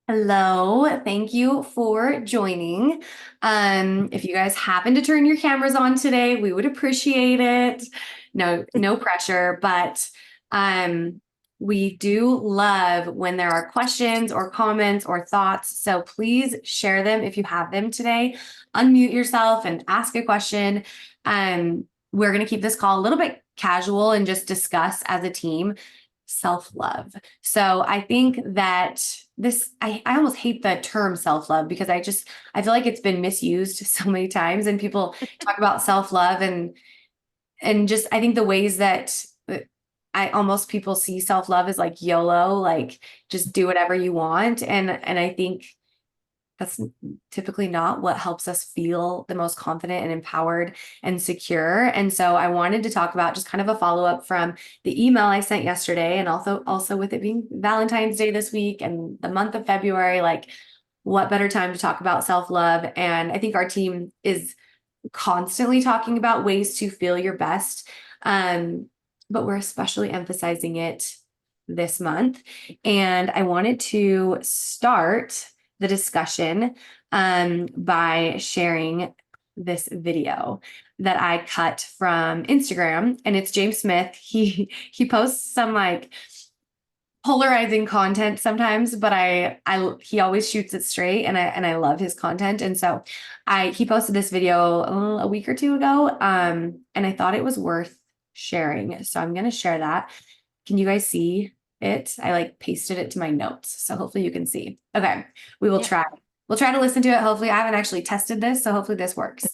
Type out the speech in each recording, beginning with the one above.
Hello, thank you for joining. If you guys happen to turn your cameras on today, we would appreciate it. No pressure, but um, we do love when there are questions or comments or thoughts. So please share them if you have them today. Unmute yourself and ask a question. We're going to keep this call a little bit casual and just discuss as a team self-love. So I think that I almost hate the term self-love because I feel like it's been misused so many times and people talk about self-love and just I think the ways that I almost people see self-love as like YOLO, like just do whatever you want. And I think that's typically not what helps us feel the most confident and empowered and secure. And so I wanted to talk about just kind of a follow-up from the email I sent yesterday, and also with it being Valentine's Day this week and the month of February, like what better time to talk about self-love? And I think our team is constantly talking about ways to feel your best. But we're especially emphasizing it this month. And I wanted to start the discussion by sharing this video that I cut from Instagram, and it's James Smith. He posts some like polarizing content sometimes, but he always shoots it straight, and I love his content. And so he posted this video a week or two ago, and I thought it was worth sharing. So I'm going to share that. Can you guys see it? I like pasted it to my notes. So hopefully you can see. Okay. We will try. We'll try to listen to it. Hopefully I haven't actually tested this. So hopefully this works.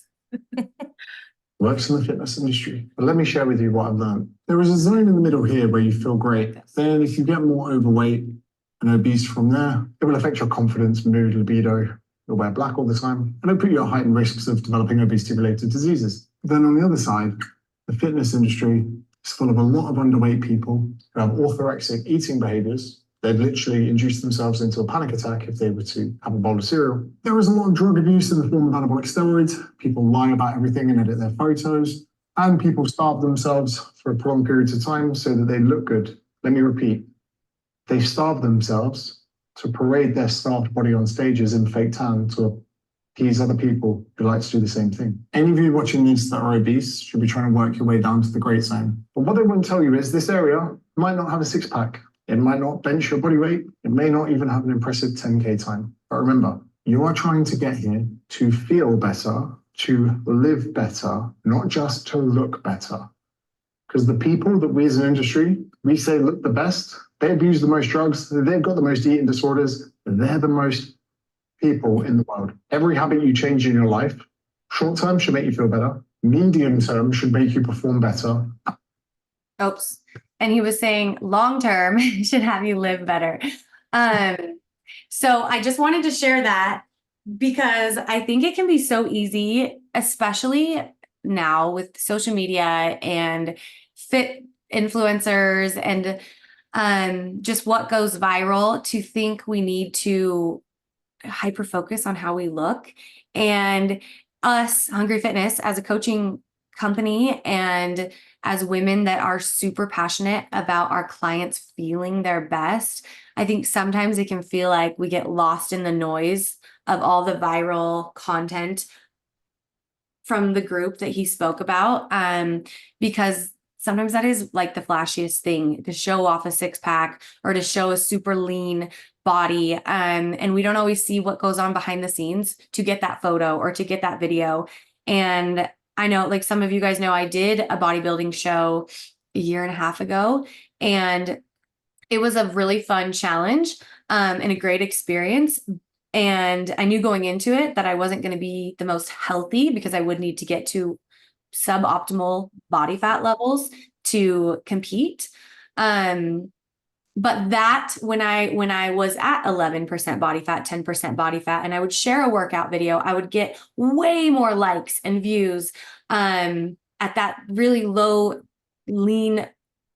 Works in the fitness industry. But let me share with you what I've learned. There is a zone in the middle here where you feel great. Then if you get more overweight and obese from there, it will affect your confidence, mood, libido. You'll wear black all the time, and it'll put you at heightened risks of developing obesity-related diseases. Then on the other side, the fitness industry is full of a lot of underweight people who have orthorexic eating behaviors. They'd literally induce themselves into a panic attack if they were to have a bowl of cereal. There is a lot of drug abuse in the form of anabolic steroids. People lie about everything and edit their photos. And people starve themselves for prolonged periods of time so that they look good. Let me repeat. They starve themselves to parade their starved body on stages in fake tan to appease other people who like to do the same thing. Any of you watching this that are obese should be trying to work your way down to the great zone. But what they won't tell you is this area might not have a six-pack. It might not bench your body weight. It may not even have an impressive 10K time. But remember, you are trying to get here to feel better, to live better, not just to look better. Because the people that we as an industry, we say look the best, they abuse the most drugs, they've got the most eating disorders, they're the most people in the world. Every habit you change in your life, short term should make you feel better, medium term should make you perform better. Oops. And he was saying long term should have you live better. So I just wanted to share that because I think it can be so easy, especially now with social media and fit influencers and just what goes viral, to think we need to hyper focus on how we look. And us, Hungry Fitness, as a coaching company and as women that are super passionate about our clients feeling their best, I think sometimes it can feel like we get lost in the noise of all the viral content from the group that he spoke about, because sometimes that is like the flashiest thing, to show off a six-pack or to show a super lean body. And we don't always see what goes on behind the scenes to get that photo or to get that video. And I know, like some of you guys know, I did a bodybuilding show a year and a half ago, and it was a really fun challenge and a great experience. And I knew going into it that I wasn't going to be the most healthy because I would need to get to suboptimal body fat levels to compete. But that when I was at 11% body fat, 10% body fat, and I would share a workout video, I would get way more likes and views at that really low, lean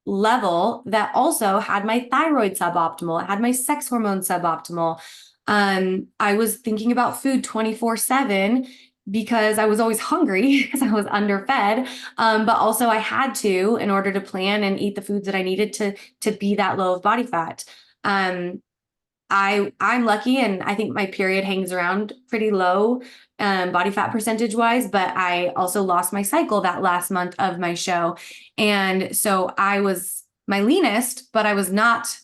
level that also had my thyroid suboptimal. It had my sex hormone suboptimal. I was thinking about food 24/7 because I was always hungry because I was underfed. But also I had to, in order to plan and eat the foods that I needed to be that low of body fat. I'm lucky and I think my period hangs around pretty low body fat percentage wise, but I also lost my cycle that last month of my show. And so I was my leanest, but I was not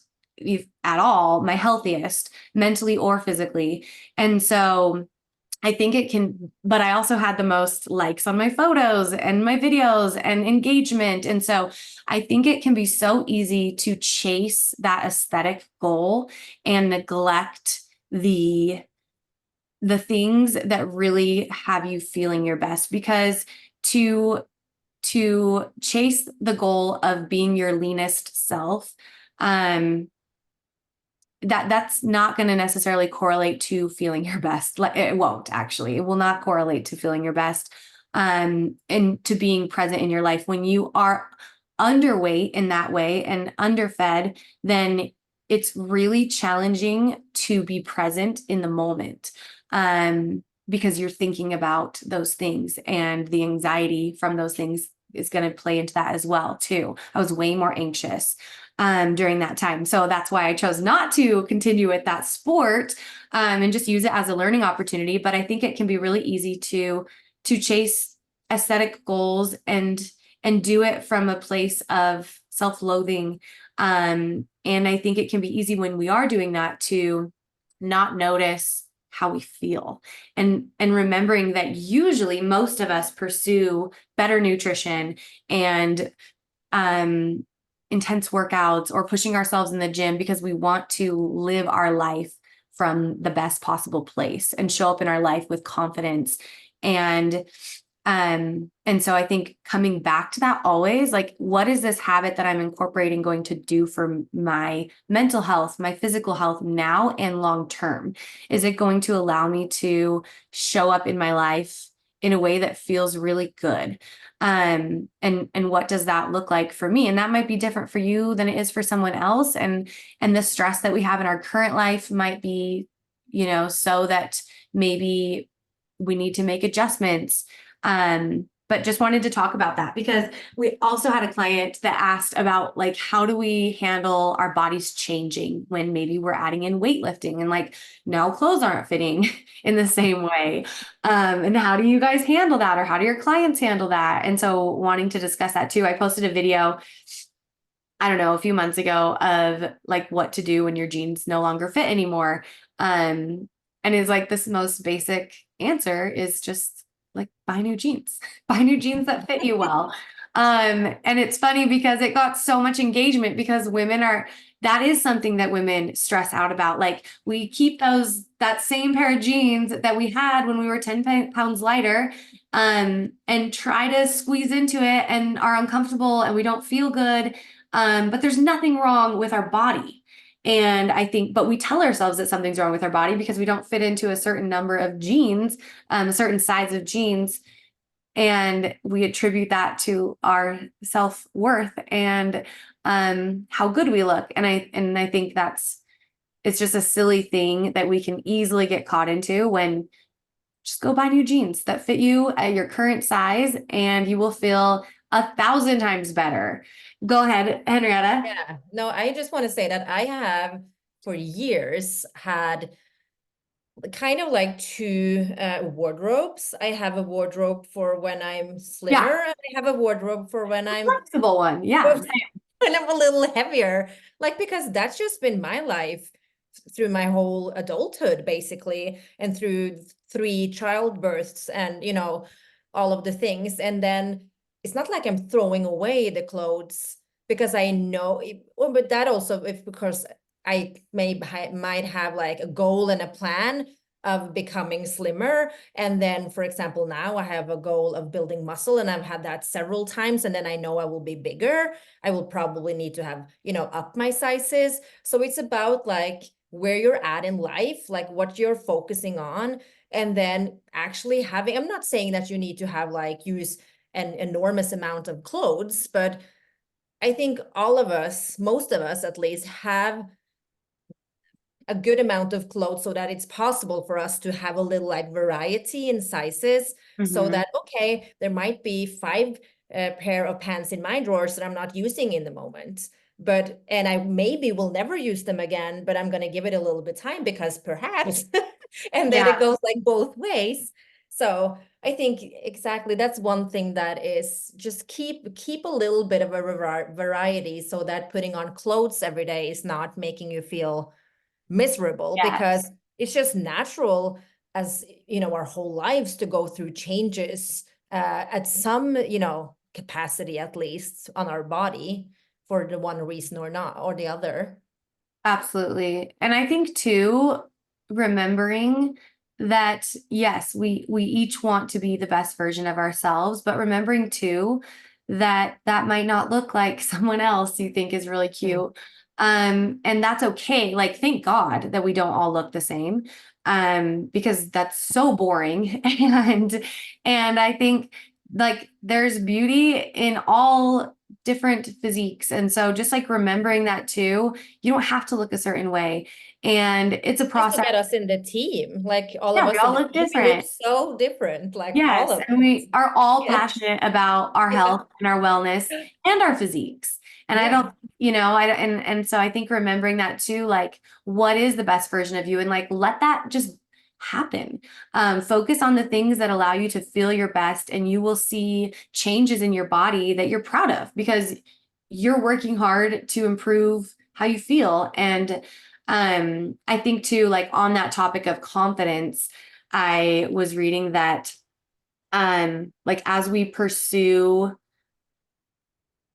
at all my healthiest mentally or physically. And so I think it can, but I also had the most likes on my photos and my videos and engagement. And so I think it can be so easy to chase that aesthetic goal and neglect the the things that really have you feeling your best because to chase the goal of being your leanest self um that's not going to necessarily correlate to feeling your best. It won't actually. It will not correlate to feeling your best and to being present in your life. When you are underweight in that way and underfed, then it's really challenging to be present in the moment because you're thinking about those things and the anxiety from those things is going to play into that as well too. I was way more anxious during that time. So that's why I chose not to continue with that sport and just use it as a learning opportunity. But I think it can be really easy to chase aesthetic goals and do it from a place of self-loathing. And I think it can be easy when we are doing that to not notice how we feel and remembering that usually most of us pursue better nutrition and um intense workouts or pushing ourselves in the gym because we want to live our life from the best possible place and show up in our life with confidence and and so I think coming back to that always, like, what is this habit that I'm incorporating going to do for my mental health, my physical health now and long term? Is it going to allow me to show up in my life in a way that feels really good? And what does that look like for me? And that might be different for you than it is for someone else. And the stress that we have in our current life might be, so that maybe we need to make adjustments but just wanted to talk about that because we also had a client that asked about like how do we handle our bodies changing when maybe we're adding in weightlifting and like now clothes aren't fitting in the same way. And how do you guys handle that or how do your clients handle that? And so wanting to discuss that too. I posted a video I don't know, a few months ago of like what to do when your jeans no longer fit anymore. And it's like this most basic answer is just like buy new jeans, buy new jeans that fit you well. And it's funny because it got so much engagement because that is something that women stress out about. Like we keep that same pair of jeans that we had when we were 10 pounds lighter, and try to squeeze into it and are uncomfortable and we don't feel good. But there's nothing wrong with our body. And I think, but we tell ourselves that something's wrong with our body because we don't fit into a certain number of jeans, a certain size of jeans. And we attribute that to our self-worth and how good we look. And I think it's just a silly thing that we can easily get caught into when just go buy new jeans that fit you at your current size and you will feel 1,000 times better. Go ahead, Henrietta. Yeah, no, I just want to say that I have for years had kind of like two wardrobes. I have a wardrobe for when I'm slimmer, Yeah. and I have a wardrobe for when I'm Flexible one. Yeah. when I'm a little heavier. Like because that's just been my life through my whole adulthood, basically, and through 3 childbirths and all of the things. And then it's not like I'm throwing away the clothes because I know but that also if because I might have like a goal and a plan of becoming slimmer. And then, for example, now I have a goal of building muscle and I've had that several times. And then I know I will be bigger. I will probably need to have, up my sizes. So it's about like where you're at in life, like what you're focusing on. And then actually I'm not saying that you need to have like use an enormous amount of clothes, but I think all of us, most of us at least, have a good amount of clothes so that it's possible for us to have a little like variety in sizes. So that, okay, there might be 5 pair of pants in my drawers that I'm not using in the moment. and I maybe will never use them again, but I'm going to give it a little bit time because perhaps, and then it Yeah, goes like both ways. So I think exactly that's one thing that is just keep a little bit of a variety so that putting on clothes every day is not making you feel miserable, yes. because it's just natural, as you know, our whole lives to go through changes at some, you know, capacity, at least on our body, for the one reason or not or the other. Absolutely. And I think too, remembering that yes, we each want to be the best version of ourselves, but remembering too that that might not look like someone else you think is really cute. And that's okay. Like, thank God that we don't all look the same. Because that's so boring. And I think like there's beauty in all different physiques. And so just like remembering that too, you don't have to look a certain way. And it's a Just look process. at us in the team, like all of Yeah, we us in all the look team, we look different. so different, like all Yes, of and us. we are all Yeah. passionate about our Yeah. health and our wellness and our physiques. And I Yeah. don't, you know, I and so I think remembering that too, like what is the best version of you, and like let that just happen. Focus on the things that allow you to feel your best, and you will see changes in your body that you're proud of because you're working hard to improve how you feel. And I think too, like on that topic of confidence, I was reading that like as we pursue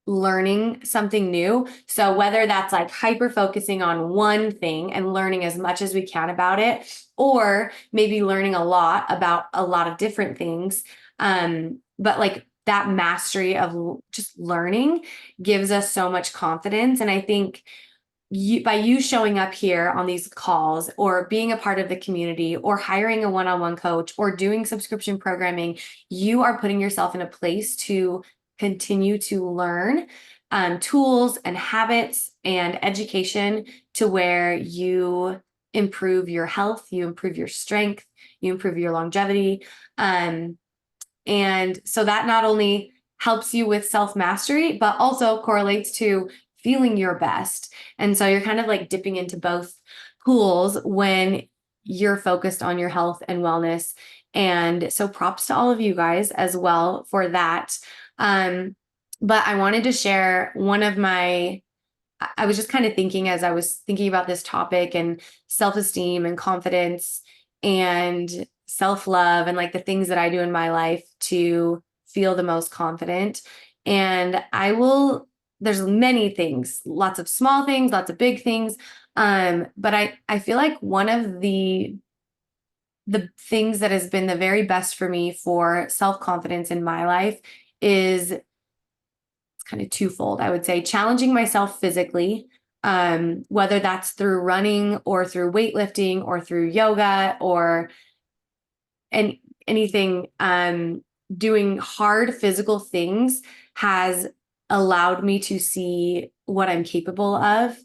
learning something new, so whether that's like hyper focusing on one thing and learning as much as we can about it, or maybe learning a lot about a lot of different things, but like that mastery of just learning gives us so much confidence. And I think by you showing up here on these calls or being a part of the community or hiring a one-on-one coach or doing subscription programming, you are putting yourself in a place to continue to learn tools and habits and education to where you improve your health, you improve your strength, you improve your longevity. Um, and so that not only helps you with self mastery, but also correlates to feeling your best. And so you're kind of like dipping into both pools when you're focused on your health and wellness. And so props to all of you guys as well for that. Um, but I wanted to share one of my I was just kind of thinking as I was thinking about this topic and self-esteem and confidence and self-love and like the things that I do in my life to feel the most confident. And there's many things, lots of small things, lots of big things. But I feel like one of the things that has been the very best for me for self-confidence in my life is kind of twofold. I would say challenging myself physically, whether that's through running or through weightlifting or through yoga or and anything, doing hard physical things has allowed me to see what I'm capable of.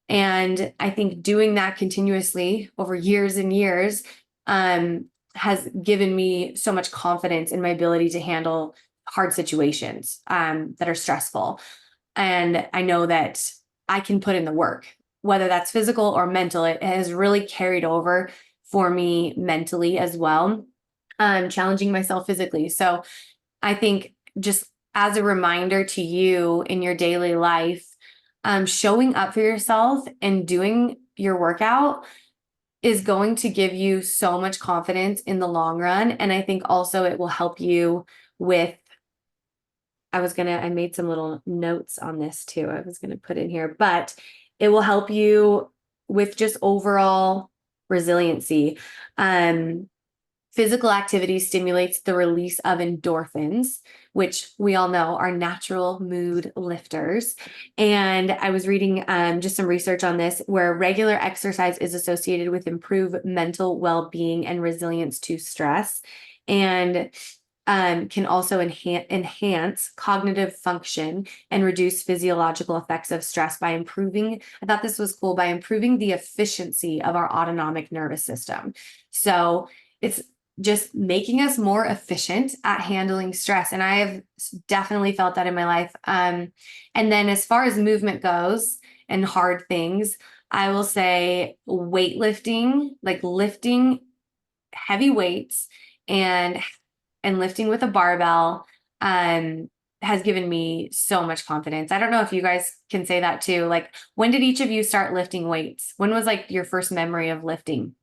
And I think doing that continuously over years and years has given me so much confidence in my ability to handle hard situations that are stressful. And I know that I can put in the work, whether that's physical or mental. It has really carried over for me mentally as well, challenging myself physically. So I think just as a reminder to you in your daily life, showing up for yourself and doing your workout is going to give you so much confidence in the long run. And I think also it will help you with, I made some little notes on this too. I was going to put in here, but it will help you with just overall resiliency. Um, Physical activity stimulates the release of endorphins, which we all know are natural mood lifters. And I was reading just some research on this, where regular exercise is associated with improved mental well-being and resilience to stress, and can also enhance cognitive function and reduce physiological effects of stress by improving, I thought this was cool, by improving the efficiency of our autonomic nervous system. So it's just making us more efficient at handling stress. And I have definitely felt that in my life. And then as far as movement goes and hard things, I will say weightlifting, like lifting heavy weights and lifting with a barbell, has given me so much confidence. I don't know if you guys can say that too. Like, when did each of you start lifting weights? When was like your first memory of lifting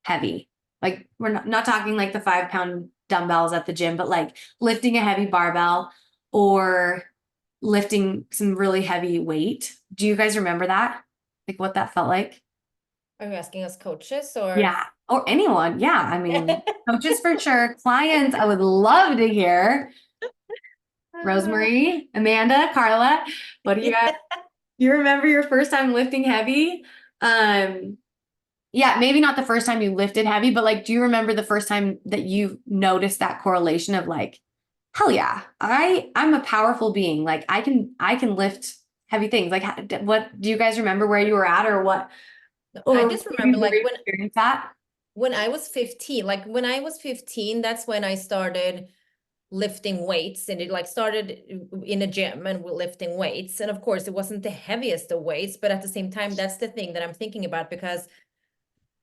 heavy? Like, we're not talking like the 5 pound dumbbells at the gym, but like lifting a heavy barbell or lifting some really heavy weight. Do you guys remember that? Like what that felt like? Are you asking us coaches or? Yeah. Or anyone. Yeah. I mean, coaches for sure. Clients, I would love to hear. Rosemary, Amanda, Carla, what do you guys, do you remember your first time lifting heavy? Yeah, maybe not the first time you lifted heavy, but like, do you remember the first time that you noticed that correlation of like, hell yeah, I'm a powerful being. Like I can lift heavy things. Like, what do you guys remember where you were at or what, I or just maybe remember where like you experienced that? when I was 15, like when I was 15, that's when I started lifting weights, and it like started in a gym and we're lifting weights. And of course, it wasn't the heaviest of weights, but at the same time, that's the thing that I'm thinking about, because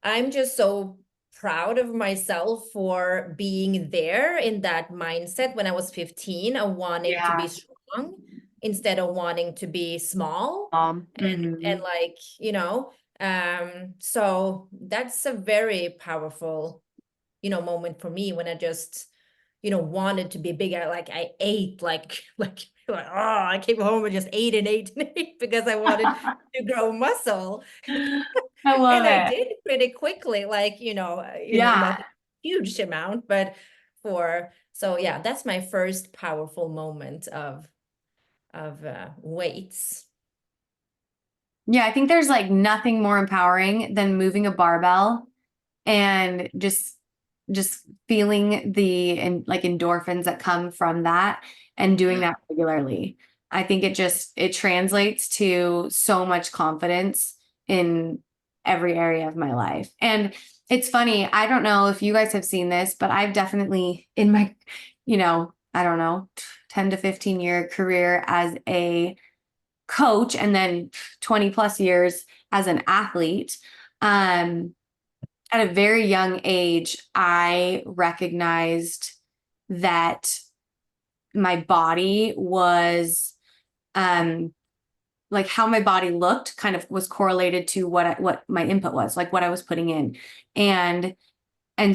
I'm just so proud of myself for being there in that mindset when I was 15 of wanting to be Yeah. strong instead of wanting to be small. And Mhm. like, so that's a very powerful, moment for me when I just, wanted to be bigger. Like I ate oh, I came home and just ate and ate and ate because I wanted to grow muscle. I love And I it. did pretty quickly, like, Yeah. not a huge amount, but so yeah, that's my first powerful moment of weights. Yeah, I think there's like nothing more empowering than moving a barbell and just feeling the and like endorphins that come from that and doing that regularly. I think it translates to so much confidence in every area of my life. And it's funny, I don't know if you guys have seen this, but I've definitely in my, I don't know, 10 to 15 year career as a coach and then 20 plus years as an athlete, at a very young age, I recognized that my body was, like how my body looked kind of was correlated to what my input was, like what I was putting in. And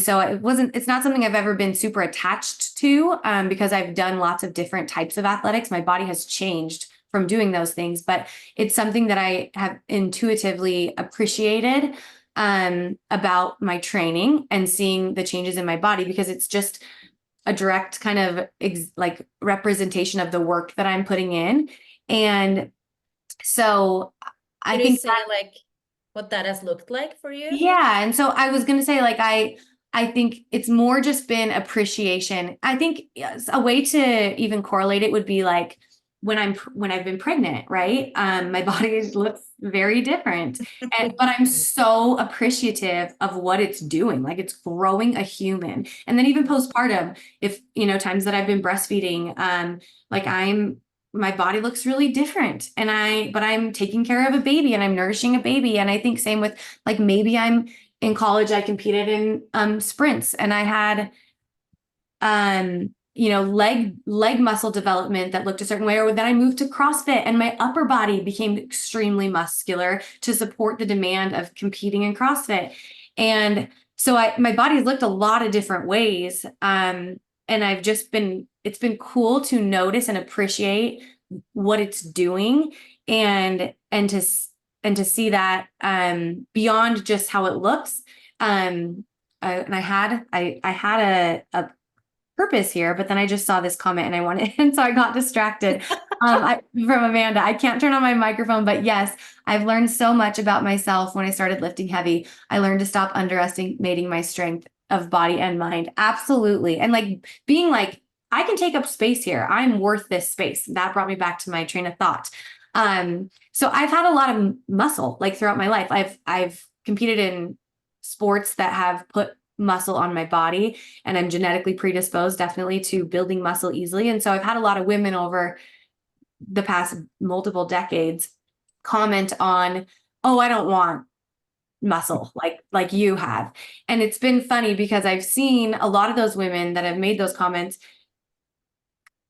so it's not something I've ever been super attached to, because I've done lots of different types of athletics. My body has changed from doing those things, but it's something that I have intuitively appreciated, about my training and seeing the changes in my body, because it's just a direct kind of like representation of the work that I'm putting in. And so I Can you think say like what that has looked like for you? yeah. And so I was going to say, like, I think it's more just been appreciation. I think yes, a way to even correlate it would be like when I've been pregnant, right? My body looks very different. But I'm so appreciative of what it's doing. Like it's growing a human. And then even postpartum, if, times that I've been breastfeeding, like my body looks really different but I'm taking care of a baby and I'm nourishing a baby. And I think same with like, maybe I'm in college, I competed in sprints and I had leg muscle development that looked a certain way, or then I moved to CrossFit and my upper body became extremely muscular to support the demand of competing in CrossFit. And so my body's looked a lot of different ways. And it's been cool to notice and appreciate what it's doing and to see that, beyond just how it looks. And I had a purpose here, but then I just saw this comment and I wanted, and so I got distracted, from Amanda. I can't turn on my microphone, but yes, I've learned so much about myself when I started lifting heavy. I learned to stop underestimating my strength of body and mind. Absolutely. And like being like, I can take up space here. I'm worth this space. That brought me back to my train of thought. So I've had a lot of muscle like throughout my life. I've competed in sports that have put muscle on my body, and I'm genetically predisposed definitely to building muscle easily. And so I've had a lot of women over the past multiple decades comment on, oh, I don't want muscle like you have. And it's been funny because I've seen a lot of those women that have made those comments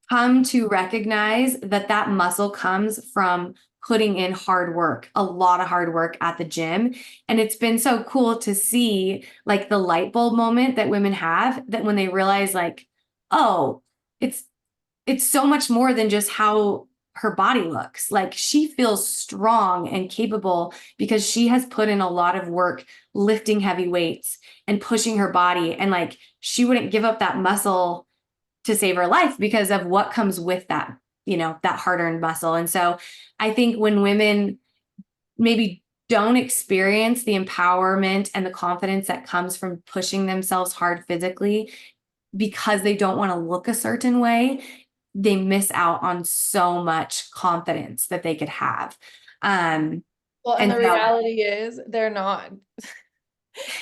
come to recognize that that muscle comes from putting in hard work, a lot of hard work at the gym. And it's been so cool to see like the light bulb moment that women have, that when they realize like, oh, it's so much more than just how her body looks. Like she feels strong and capable because she has put in a lot of work lifting heavy weights and pushing her body. And like she wouldn't give up that muscle to save her life because of what comes with that, that hard-earned muscle. And so I think when women maybe don't experience the empowerment and the confidence that comes from pushing themselves hard physically because they don't want to look a certain way, they miss out on so much confidence that they could have. Well, and And the so, reality is they're not.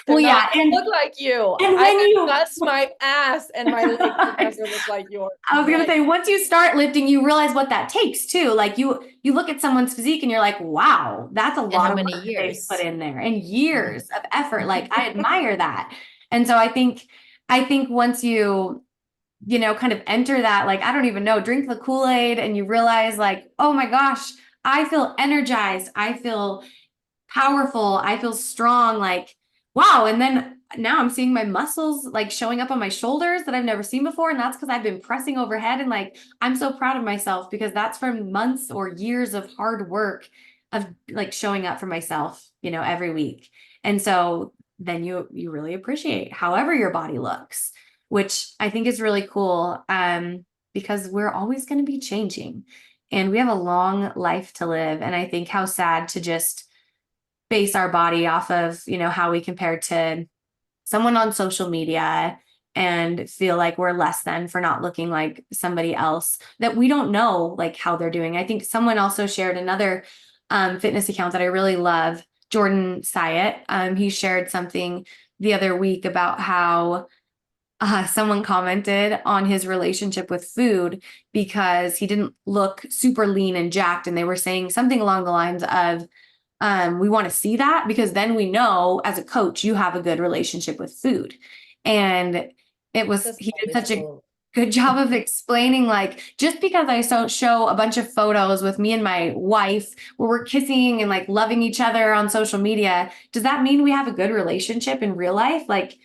well, They're yeah, not gonna look like you. and I when can you, bust my ass and my legs will never look like yours. I was gonna Like, say, once you start lifting, you realize what that takes too. Like you look at someone's physique and you're like, wow, that's a And lot how of many work that they've years? put in there and years of effort. Like I admire that. And so I think once you kind of enter that, like, I don't even know, drink the Kool-Aid and you realize like, oh my gosh, I feel energized. I feel powerful. I feel strong. Like, wow. And then now I'm seeing my muscles like showing up on my shoulders that I've never seen before. And that's because I've been pressing overhead. And like, I'm so proud of myself because that's from months or years of hard work of like showing up for myself, every week. And so then you really appreciate however your body looks, which I think is really cool. Because we're always going to be changing and we have a long life to live. And I think how sad to just base our body off of, how we compare to someone on social media and feel like we're less than for not looking like somebody else that we don't know like how they're doing. I think someone also shared another fitness account that I really love, Jordan Syatt. He shared something the other week about how someone commented on his relationship with food because he didn't look super lean and jacked. And they were saying something along the lines of, we want to see that because then we know as a coach, you have a good relationship with food. And That's he did always such a cool. good job of explaining, like, just because I show a bunch of photos with me and my wife where we're kissing and like loving each other on social media, does that mean we have a good relationship in real life? Like,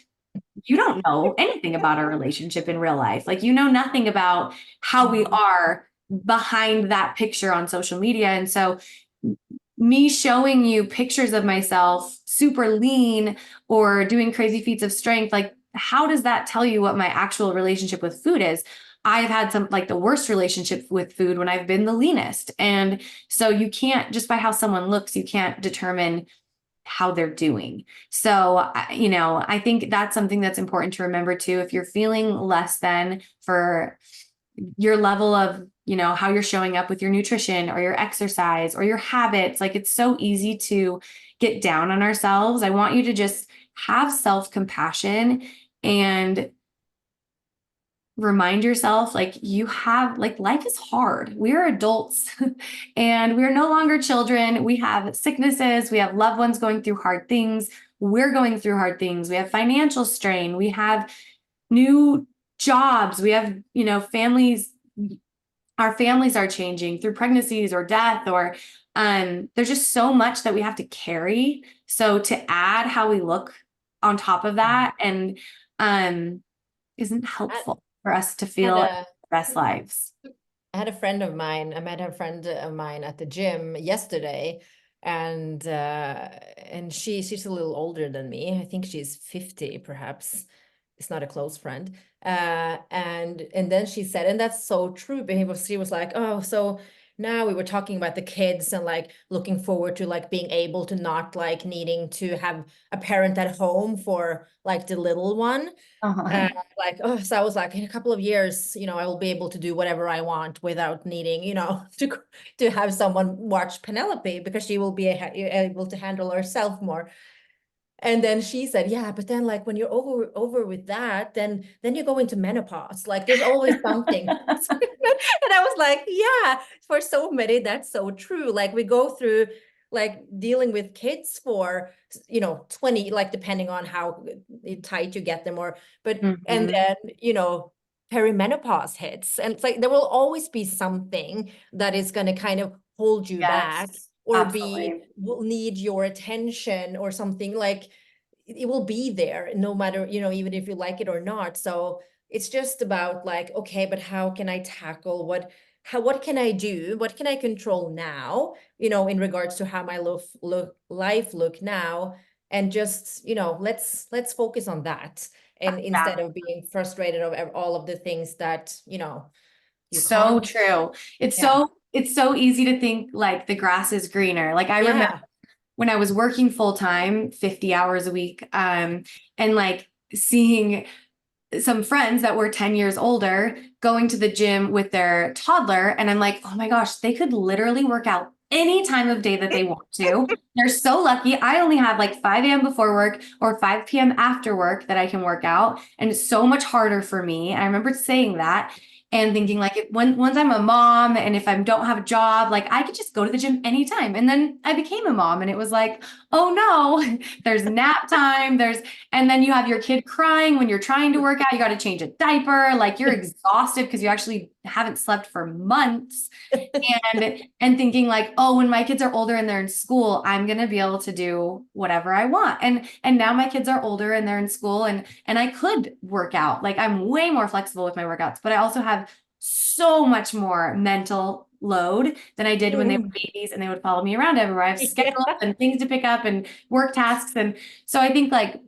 you don't know anything about our relationship in real life. Like, nothing about how we are behind that picture on social media. And so me showing you pictures of myself super lean or doing crazy feats of strength, like how does that tell you what my actual relationship with food is? I've had some like the worst relationship with food when I've been the leanest. And so you can't, just by how someone looks, you can't determine how they're doing. So, I think that's something that's important to remember too. If you're feeling less than for your level of, how you're showing up with your nutrition or your exercise or your habits, like it's so easy to get down on ourselves. I want you to just have self-compassion and remind yourself like life is hard. We're adults and we're no longer children. We have sicknesses, we have loved ones going through hard things. We're going through hard things. We have financial strain. We have new jobs. We have, families. Our families are changing through pregnancies or death, or there's just so much that we have to carry. So to add how we look on top of that and isn't helpful for us to Had feel a best lives. I had a friend of mine. I met a friend of mine at the gym yesterday, and she's a little older than me. I think she's 50, perhaps. It's not a close friend. And then she said, and that's so true. But she was like, oh, so now we were talking about the kids and like looking forward to like being able to not like needing to have a parent at home for like the little one. Like, oh, so I was like, in a couple of years, I will be able to do whatever I want without needing, to have someone watch Penelope because she will be able to handle herself more. And then she said, yeah, but then like when you're over with that, then you go into menopause. Like there's always something. And I was like, yeah, for so many, that's so true. Like we go through like dealing with kids for 20, like depending on how tight you get them, or and Mhm. then perimenopause hits, and it's like there will always be something that is going to kind of hold you back, Yes, or absolutely. will need your attention or something. Like it will be there no matter, even if you like it or not. So it's just about like, okay, but how can I tackle what can I do? What can I control now, in regards to how my life look now? And just, let's focus on that. And Yeah, instead of being frustrated of all of the things that, you so can't. true. Yeah. It's so easy to think like the grass is greener. Like I remember Yeah. when I was working full time, 50 hours a week, and like seeing some friends that were 10 years older going to the gym with their toddler. And I'm like, oh my gosh, they could literally work out any time of day that they want to. They're so lucky. I only have like 5 a.m. before work or 5 p.m. after work that I can work out. And it's so much harder for me. I remember saying that and thinking like once I'm a mom and if I don't have a job, like I could just go to the gym anytime. And then I became a mom and it was like, oh no, there's nap time. And then you have your kid crying when you're trying to work out. You got to change a diaper. Like you're exhausted because you actually haven't slept for months. And thinking like, oh, when my kids are older and they're in school, I'm gonna be able to do whatever I want. And now my kids are older and they're in school and I could work out. Like I'm way more flexible with my workouts, but I also have so much more mental load than I did when they were Mm. babies and they would follow me around everywhere. I have Yeah. schedules and things to pick up and work tasks. And so I think like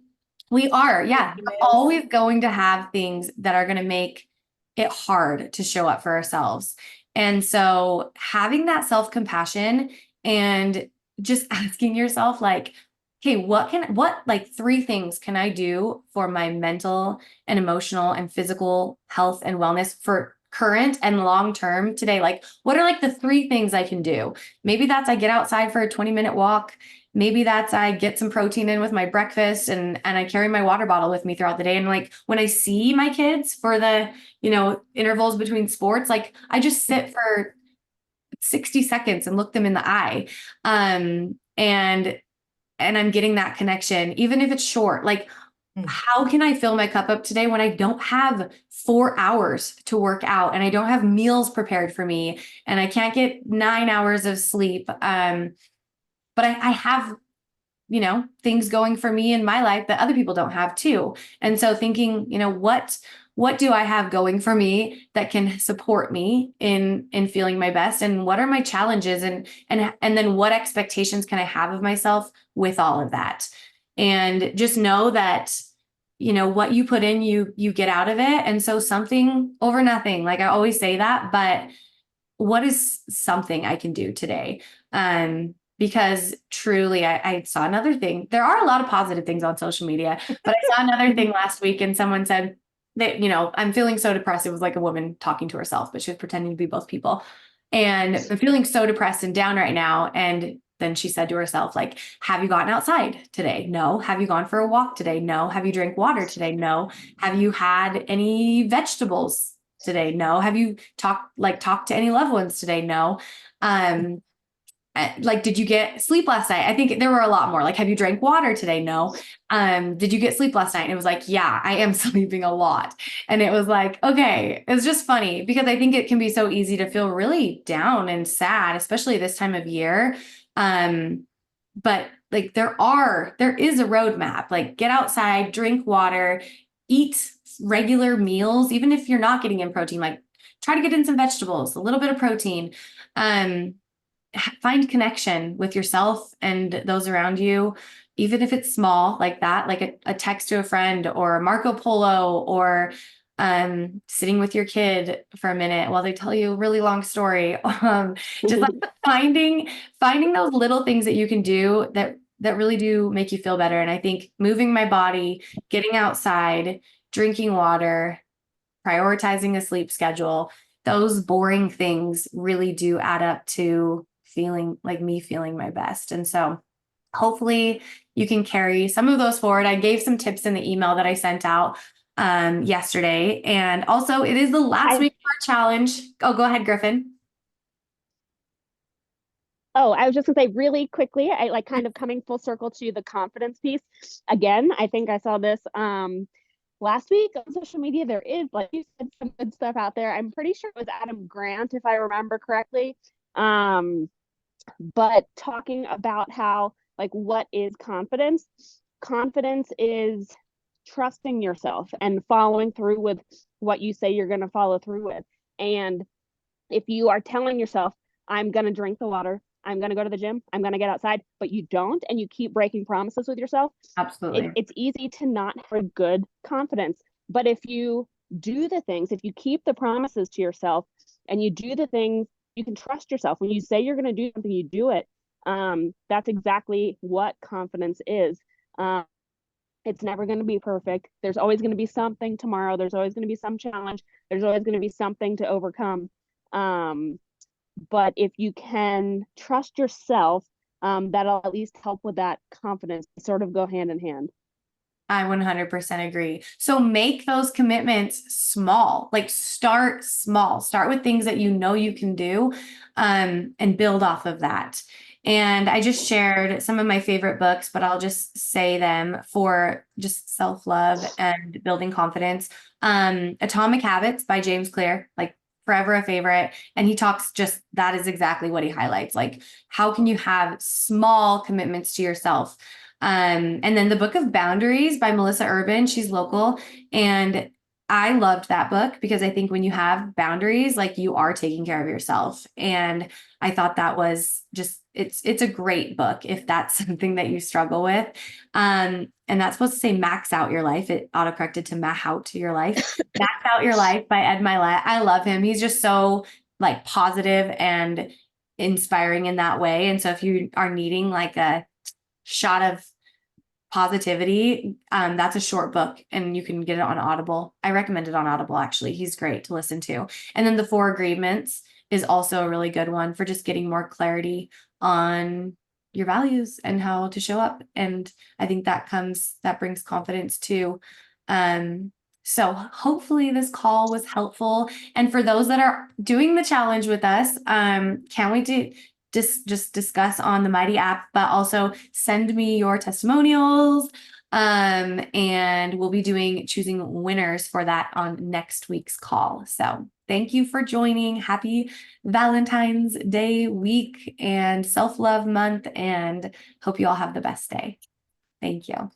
we are, yeah, Goodness. always going to have things that are going to make it hard to show up for ourselves. And so having that self-compassion and just asking yourself like, okay, what like 3 things can I do for my mental and emotional and physical health and wellness for current and long term today? Like, what are like the 3 things I can do? Maybe that's I get outside for a 20-minute walk. Maybe that's I get some protein in with my breakfast and I carry my water bottle with me throughout the day. And like when I see my kids for the, intervals between sports, like I just sit for 60 seconds and look them in the eye. And I'm getting that connection, even if it's short. Like, Mm. how can I fill my cup up today when I don't have 4 hours to work out and I don't have meals prepared for me and I can't get 9 hours of sleep? But I have, things going for me in my life that other people don't have too. And so thinking, what do I have going for me that can support me in feeling my best? And what are my challenges? And then what expectations can I have of myself with all of that? And just know that, what you put in, you get out of it. And so something over nothing. Like I always say that, but what is something I can do today? Because truly, I saw another thing. There are a lot of positive things on social media, but I saw another thing last week and someone said that, I'm feeling so depressed. It was like a woman talking to herself, but she was pretending to be both people. And I'm feeling so depressed and down right now. And then she said to herself, like, have you gotten outside today? No. Have you gone for a walk today? No. Have you drank water today? No. Have you had any vegetables today? No. Have you talked to any loved ones today? No. Like, did you get sleep last night? I think there were a lot more. Like, have you drank water today? No. Did you get sleep last night? And it was like, yeah, I am sleeping a lot. And it was like, okay, it was just funny because I think it can be so easy to feel really down and sad, especially this time of year. But like there is a roadmap. Like get outside, drink water, eat regular meals, even if you're not getting in protein, like try to get in some vegetables, a little bit of protein. Find connection with yourself and those around you, even if it's small like that, like a text to a friend or a Marco Polo or sitting with your kid for a minute while they tell you a really long story. Just like finding those little things that you can do that really do make you feel better. And I think moving my body, getting outside, drinking water, prioritizing a sleep schedule, those boring things really do add up to feeling my best. And so hopefully you can carry some of those forward. I gave some tips in the email that I sent out yesterday. And also it is the last week of our challenge. Oh, go ahead, Griffin. Oh, I was just gonna say really quickly, I like kind of coming full circle to the confidence piece. Again, I think I saw this last week on social media. There is, like you said, some good stuff out there. I'm pretty sure it was Adam Grant, if I remember correctly. But talking about how, like, what is confidence? Confidence is trusting yourself and following through with what you say you're going to follow through with. And if you are telling yourself, I'm going to drink the water, I'm going to go to the gym, I'm going to get outside, but you don't, and you keep breaking promises with yourself, Absolutely. it's easy to not have a good confidence. But if you do the things, if you keep the promises to yourself and you do the things, you can trust yourself. When you say you're going to do something, you do it. That's exactly what confidence is. It's never going to be perfect. There's always going to be something tomorrow. There's always going to be some challenge. There's always going to be something to overcome. But if you can trust yourself, that'll at least help with that confidence, sort of go hand in hand. I 100% agree. So make those commitments small, like start small, start with things that you know you can do, and build off of that. And I just shared some of my favorite books, but I'll just say them for just self-love and building confidence. Atomic Habits by James Clear, like forever a favorite. And he talks just, that is exactly what he highlights. Like, how can you have small commitments to yourself? And then the Book of Boundaries by Melissa Urban, she's local. And I loved that book because I think when you have boundaries, like you are taking care of yourself. And I thought that was just, it's a great book if that's something that you struggle with. And that's supposed to say max out your life. It autocorrected to max out to your life. Max Out Your Life by Ed Milet. I love him. He's just so like positive and inspiring in that way. And so if you are needing like a shot of positivity, that's a short book and you can get it on Audible. I recommend it on Audible, actually. He's great to listen to. And then The Four Agreements is also a really good one for just getting more clarity on your values and how to show up. And I think that brings confidence too. So hopefully this call was helpful. And for those that are doing the challenge with us, can't wait to just discuss on the Mighty app, but also send me your testimonials. And we'll be choosing winners for that on next week's call. So thank you for joining. Happy Valentine's Day week and self-love month, and hope you all have the best day. Thank you.